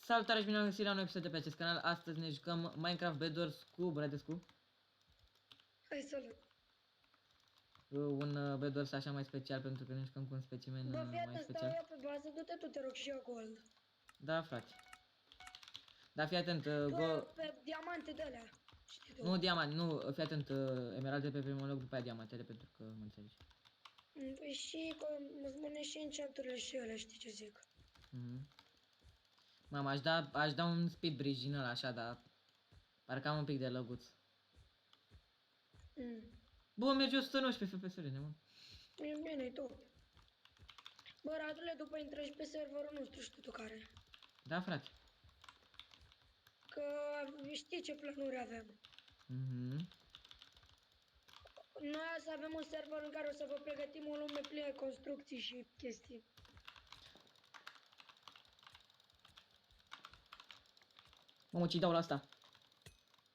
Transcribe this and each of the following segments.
Salutare și bine am găsit la un episod de pe acest canal. Astăzi ne jucăm Minecraft Bedwars cu Bradescu. Hai salut! Un Bedwars așa mai special pentru că ne jucăm cu un specimen Bă, fii mai atent, stau special. eu pe bază, du-te tu, te rog, și eu gold. Da, frate. Da, fii atent, Pe diamante de alea, știi tu. nu diamant, nu, fii atent, emeralde pe primul loc, după aia diamantele, pentru că mă înțelegi. Păi și că mă spune și enchant-urile și alea, știi ce zic. Mama, aș da un speed bridge din ăla așa, dar parcă am un pic de lăguț. Bă, merge 119 FPS-uri, mă. E bine, e top. Bă, Radule, după intră și pe serverul nostru, știu tu care. Da, frate. Că știi ce planuri avem. Noi să avem un server în care o să vă pregătim o lume plină de construcții și chestii. Mamă, ce-i dau la asta?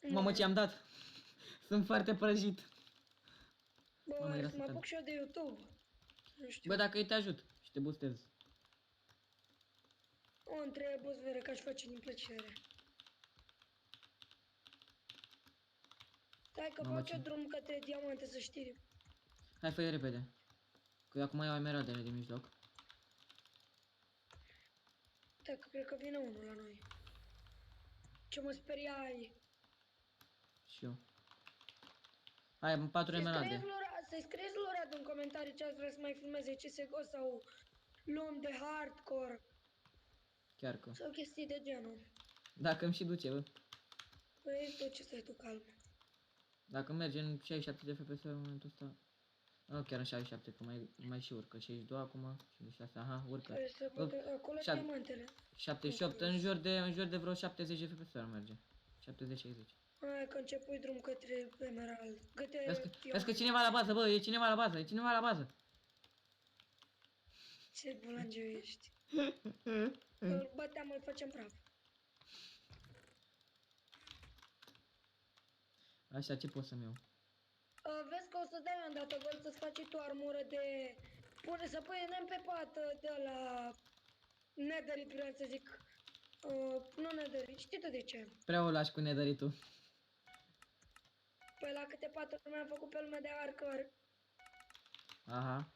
Mamă, ce am dat? Sunt foarte prăjit. Mamă, Bă, să mă apuc și eu de YouTube. Nu știu. Bă, dacă îi te ajut și te boostez. O întreb, buzvere, că aș face din plăcere. Stai că fac eu drum către diamante, să știi. Hai, fă-i repede. Că eu acum iau emeraldele din mijloc. Stai că cred că vine unul la noi. Ce mă speriai. Și eu. Hai, 4 emeralde. Să-i scrieți lui Radu în comentarii ce ați vrea să mai filmeze, CSGO sau luăm de hardcore. Chiar că. Sau chestii de genul. Dacă îmi și duce, bă. Păi tot ce stai tu calm. Dacă merge în 67 de FPS în momentul ăsta. Nu, chiar în 67, că mai și urcă. 62 acum, 56, aha, urcă. Acolo diamantele. 78, în jur de vreo 70 de FPS merge. 70-60. Hai că începui drum către emerald. Vezi că cineva la bază, bă, e cineva la bază, e cineva la bază. Ce bulangiu ești. Îl băteam, îl facem praf. Așa, ce pot să-mi iau? Vezi că o să dai îndată gol să-ți faci tu armură de... Să punem pe pat de la... Netherit, vreau să zic. Nu Netherit, știi tu de ce? Prea o lași cu Netherit-ul. Păi la câte paturi mi-am făcut pe lumea de hardcore. Aha.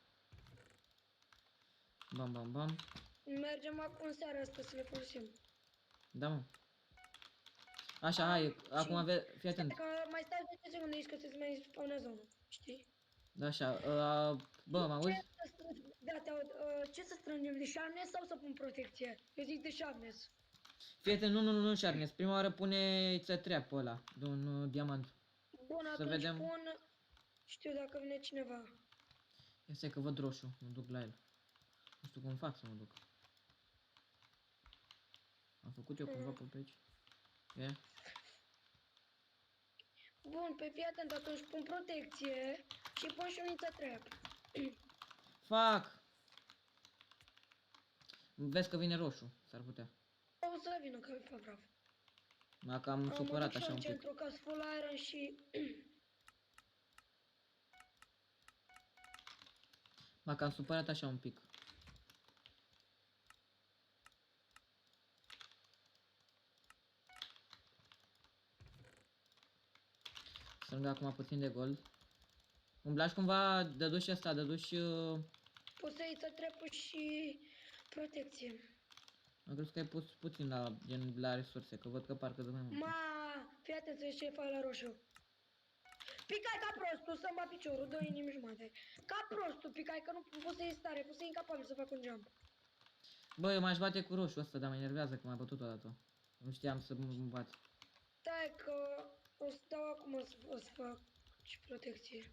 Bam, bam, bam. Mergem acum seara asta să le folosim. Da, mă. Așa, hai, acum fii atent. Că mai stai 10 secunde aici că se mai spawnează unul, știi? Da, așa, bă, mă auzi? Da, te aud. Ce să strângem, de sharpness sau să pun protecție? Eu zic de sharpness. Fii atent, nu sharpness. Prima oară pune-ți trap ăla, de un diamant. Bun, atunci pun... Știu dacă vine cineva. Ia stai că văd roșu, mă duc la el. Nu știu cum fac să mă duc. Am făcut eu cumva pe aici. E? Bun, pe fii atent, atunci pun protecție și pun și unița trap. Fac! Vezi că vine roșu, s-ar putea. O să vină că fac bravo. Dacă am supărat așa un pic. Centru ca full iron și... Dacă am supărat așa un pic. Strâng acum puțin de gold. Umblași cumva, dăduși ăsta, dăduși... Poți să iei trap și protecție. Am crezut că ai pus puțin la resurse, că văd că parcă dă mai mult. Fii atent să-și ce fac la roșu. Picai ca prostul, să-mi bat piciorul, 2 inimi jumate. Ca prostul, picai că nu poți să iei stare, poți să iei incapabil să fac un jump. Bă, eu m-aș bate cu roșu ăsta, dar mă enervează că m-a bătut odată. Nu știam să mă bat. Stai că o să dau acum o să fac și protecție.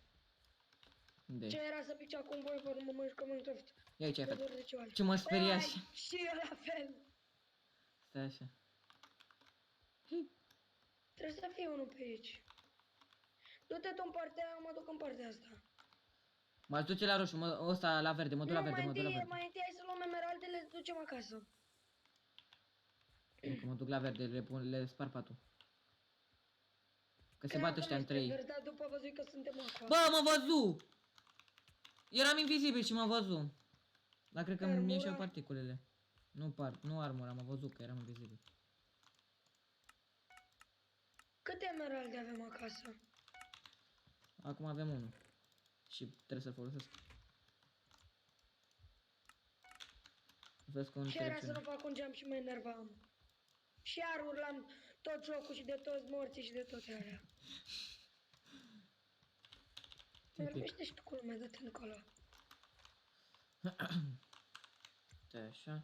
Unde? Ce era să pici acum voi pe urmă mă jucăm Minecraft? Ia aici, ai ce mă speria și... Și eu la fel. Stai așa. Trebuie să fie unul pe aici. Du-te tu în partea aia, mă duc în partea asta. M-aș duce la roșu, ăsta la verde, mă duc la verde, mă duc la verde. Mai întâi hai să luăm emeraldele, le ducem acasă. Nu, că mă duc la verde, le spar patul. Că se bat ăștia în 3. Dar după văzui că suntem acolo. Bă, mă văzu! Eram invizibil și mă văzu. Dar cred că mi ieșeau particulele. Nu armor, am văzut că eram invizibil. Câte emeralde avem acasă? Acum avem unul. Și trebuie să-l folosesc. Vezi că un Ce era să selecțiune. nu fac un jump și mă enervam. Și iar urlam tot jocul și de toți morții și de toate alea. Vorbește și tu cu lumea, dă-te încolo. Stai așa.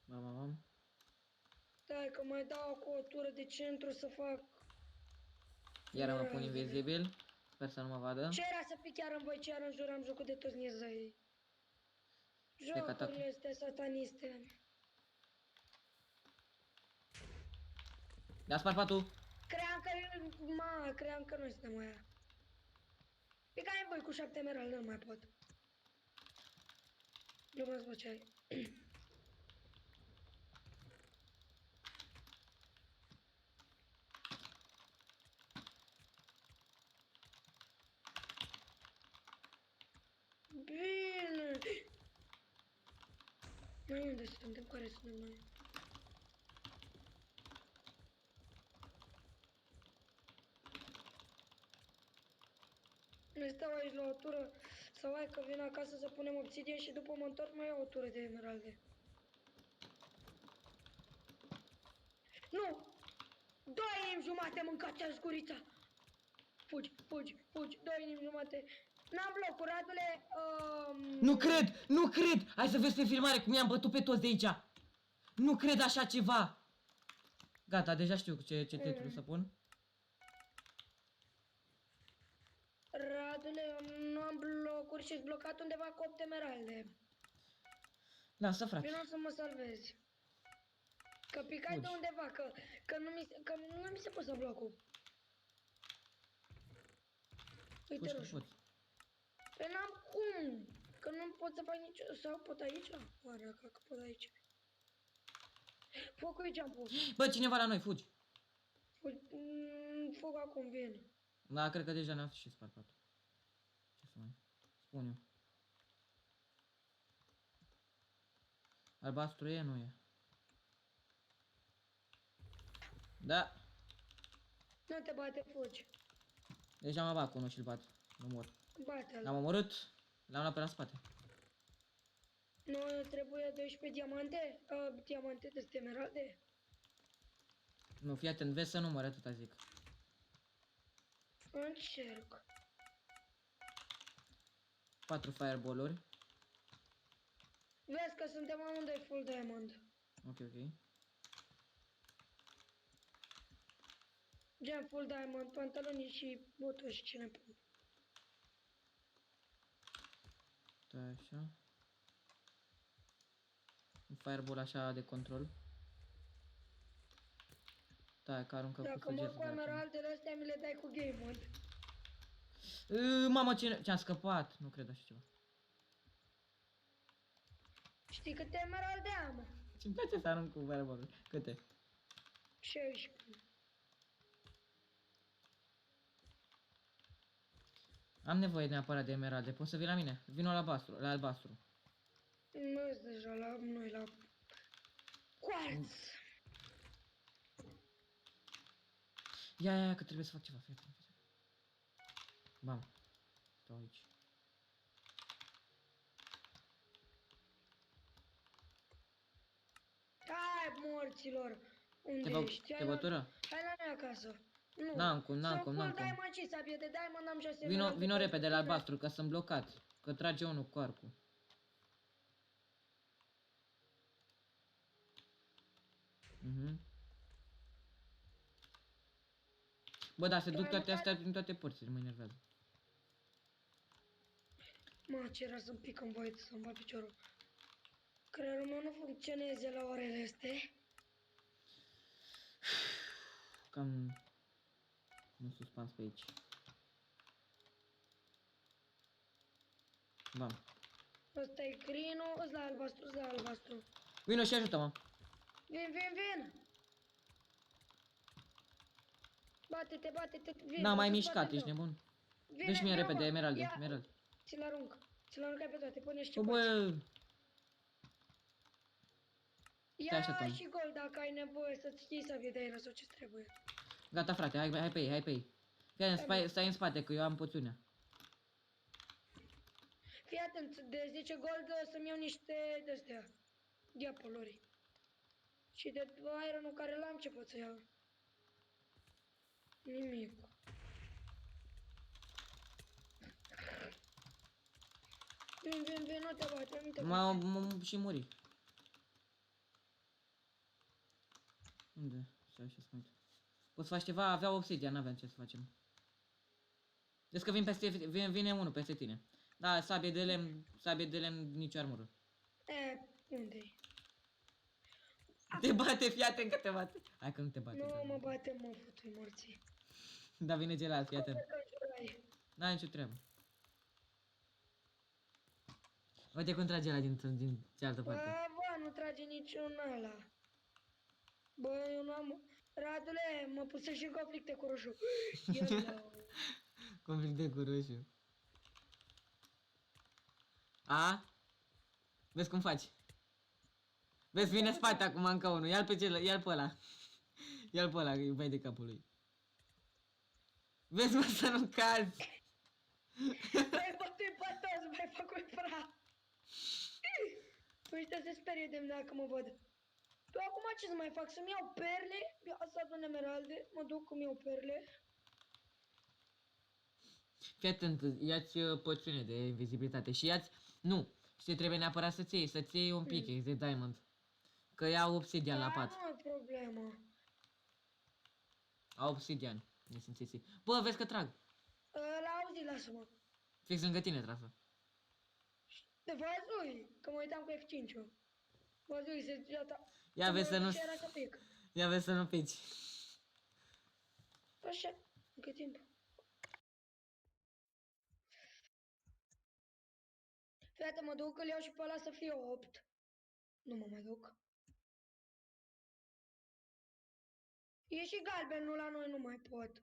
Bam. Stai că mai dau cu o tură de centru să fac... Iar mă pun emeraldele. invizibil. Sper să nu mă vadă. Ce era să fii chiar în voi, ce iar înjuram jocul de toți nizăii? Stai că atac. Jocurile astea sataniste. Da, spart patul. Cream că noi suntem aia. Picai în voi cu 7 emeralde, nu mai pot. Glumesc, bă, ce ai. Bine! Noi unde suntem? Care suntem noi? Ne stau aici la o tură sau hai că vin acasă să punem obsidie și după mă întorc mai iau o tură de emeralde. Nu! 2 inimi jumate mâncați-ați gurița! Fugi! 2 inimi jumate. N-am blocuri, Radule, Nu cred! Hai să vezi pe filmare cum i-am bătut pe toți de aici. Nu cred așa ceva. Gata, deja știu ce titlu să pun. Radule, nu am blocuri și-s blocat undeva cu 8 emeralde. Lasă, frate. Vino să mă salvezi. Că picai de Fugi. undeva, că nu mi se pus blocul. Uite, Fugi că roșu. poți. Păi n-am cum. Că nu pot să fac nici... Sau pot aici? Oare că pot aici. Focul e jump-ul. Bă, cineva la noi, fugi. Foc acum, vin. Da, cred că deja ne-am și spart patul. Ce să mai spun eu. Albastru e, nu e? Da. Nu te bate, fugi. Deja mă bat cu unul și-l bat. Mă mor. Bate-l. L-am omorât. L-am luat pe la spate. Nu trebuie 12 diamante? Diamante de emeralde? Nu, fii atent, vezi să număr, atâta zic. Încerc. 4 fireball-uri. Vezi că suntem amândoi full diamond. Ok. Gen full diamond, pantaloni și botoși ce ne pun. Stai așa. Un fireball așa de control. Stai, că aruncă cu Dacă mor săgeți cu de acum. emeraldele astea, mi le dai cu game mode. Mamă, ce-am scăpat. Nu cred așa ceva. Știi câte emeralde am? Ce-mi place să arunc cu fireball. Câte? 16. Am nevoie neapărat de emeralde. Poți să vii la mine? Vino la albastru. Nu sunt deja la noi la quartz. Ia, că trebuie să fac ceva. Fii atent. Bam. Stau aici. Hai, morților! Unde ești? Te bătură? Hai la noi acasă. Nu. N-am cum. Sunt full diamond și sabie de diamond, am 6 Vino repede la albastru, că sunt blocat. Că trage unul cu arcul. Bă, da, se duc toate astea din toate părțile, mă enervează. Mă, ce era să-mi pic în voie să-mi bat piciorul. Creierul meu nu funcționeze la orele astea. Cam un suspans pe aici. Bam. Ăsta e green-ul, ăsta la albastru, Vino și ajută-mă. Vin! Bate-te, vin! N-am mai mișcat, ești nebun? Deci mie repede, emeralde. Ți-l arunc. Ți l-am aruncat pe toate, pune și ce Bă, faci. bă, stai așa, Ia Tom. și gol dacă ai nevoie să-ți știi sabie de aer sau ce trebuie. Gata, frate, hai pe ei, hai pe ei. Stai în spate, că eu am poțiunea. Fii atent, de 10 gold să-mi iau niște de-astea. Diapoluri. Și de ironul care l-am, ce pot să iau? Nimic. Vin, nu te bate, nu te bate. M-am și muri. Unde? Stai așa să mă uit. Poți să faci ceva? Avea obsidian, n-aveam ce să facem. Deci că vine unul peste tine. Da, sabie de lemn, nicio armură. Unde-i? Te bate, fii atent că te bate. Hai că nu te bate. Nu dar- mă bate, mă, futui morții. Da, vine celălalt, fii atent. Că jurai. N-ai nicio treabă. Uite cum trage ăla din cealaltă parte. Bă, nu trage niciun ăla. Bă, eu n-am... Radule, mă puse și în conflicte cu roșu. Iară. Conflicte cu roșu. A? Vezi cum faci? Vezi, vine spate acum încă unul. Ia-l pe ăla. Ia-l pe ăla, că vai de capul lui. Vezi, mă, să nu cazi. Băi, bă, tu-i pătos, mai făcut praf. Ăștia se sperie de mine dacă mă văd. Tu acum ce să mai fac? Să-mi iau perle? Asta adun emeralde. Mă duc, îmi iau perle. Fii atent, ia-ți poțiune de invizibilitate și ia-ți... Nu, și trebuie neapărat să-ți iei un pickaxe de diamond. Că ia obsidian la pat. Nu e problemă. Au obsidian. Nesimțiții. Bă, vezi că trag. La auzi, lasă-mă. Fix lângă tine trasă. De văzui, că mă uitam cu F5-ul. Văzui, se gata. Ia vezi să nu... Ce era să pic. Ia vezi să nu pici. Așa, încă timp. Fii mă duc, îl iau și pe ăla să fie 8. Nu mă mai duc. E și galben, nu la noi nu mai pot.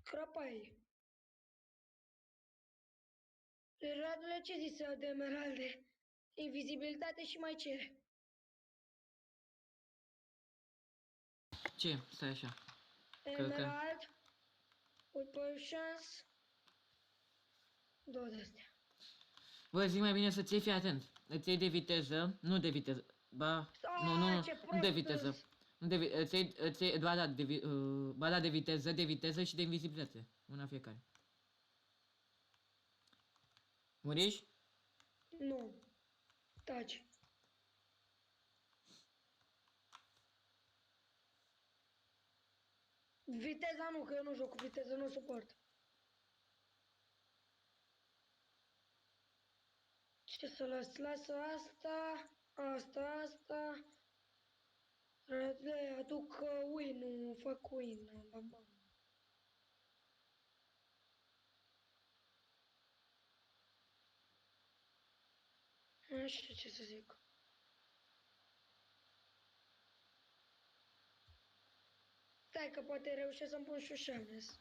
Crăpai. Radule, ce zise de emeralde? Invizibilitate și mai ce? Ce? Stai așa. Emerald. With potions. Două de-astea. Bă, zic mai bine să-ți iei, fii atent. Îți iei de viteză, nu de viteză. Ba, nu, Ce nu de prost viteză. îs. Nu de îți iei, ba da, de viteză și de invizibilitate. Una fiecare. Muriși? Nu. Taci. Viteza nu, că eu nu joc cu viteză, nu suport. Ce să las? Lasă asta, asta. Le aduc win-ul, fac win. Bam, bam. Nu știu ce să zic. Stai că poate reușesc să-mi pun și sharpness.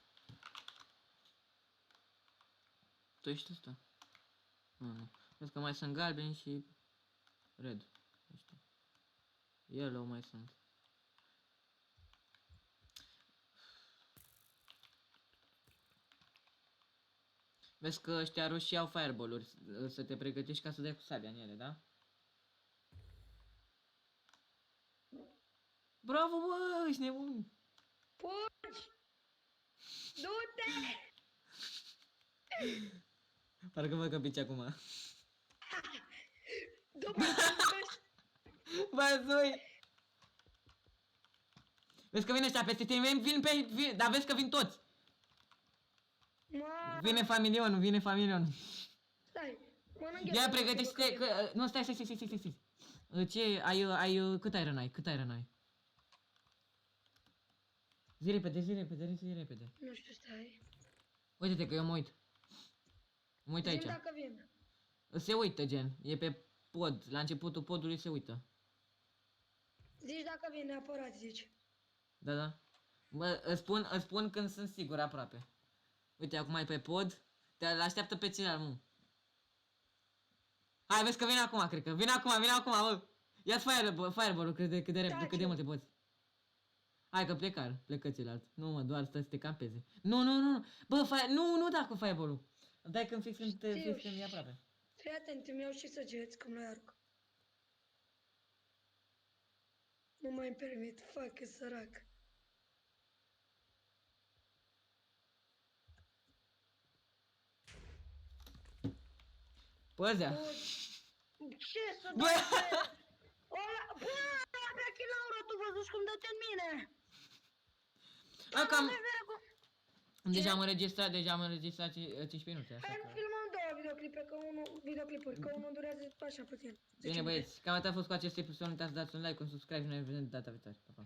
Tu ești ăsta? Nu. Vezi că mai sunt galbeni și red. Ăștia. Yellow mai sunt. Vezi că ăștia roșii au fireball-uri. Să te pregătești ca să dai cu sabia în ele, da? Bravo, bă, ești nebun! Puci! Du-te! Parcă văd că pici acum. După ce Bă, zui! Vezi că vine ăștia peste tine, vin, dar vezi că vin toți! Vine familionul. Stai, mănânc eu. Ia pregătește-te, că... Nu, stai. Ce, cât iron ai? Zi repede. Nu știu, stai. Uite-te că eu mă uit. Mă uit aici. Zi-mi dacă vin. Se uită, gen. E pe pod. La începutul podului se uită. Zici dacă vin neapărat, zici. Da. Bă, îți spun când sunt sigur aproape. Uite, acum e pe pod. Te așteaptă pe celălalt, mă. Hai, vezi că vine acum, cred că. Vine acum, bă. Ia-ți fireball-ul cât de repede, cât de multe poți. Hai că plecă celălalt. Nu mă, doar stă să te campeze. Nu. Bă, nu da cu fireball-ul. Dai când fix când e aproape. Fii atent, îmi iau și săgeți, că nu-i arc. Nu mai-mi permit, fac, e sărac. Păzea. Ce să Bă! dai? Ăla, bă, abia Chilaura, tu văzuși cum dă-te în mine? Cam... Vedere cum- Deja am înregistrat 15 minute, așa Hai, că... filmăm două videoclipuri, că unul durează așa puțin. Bine băieți, cam atât a fost cu acest episod, nu uitați să dați un like, un subscribe și ne vedem data viitoare. Pa, pa.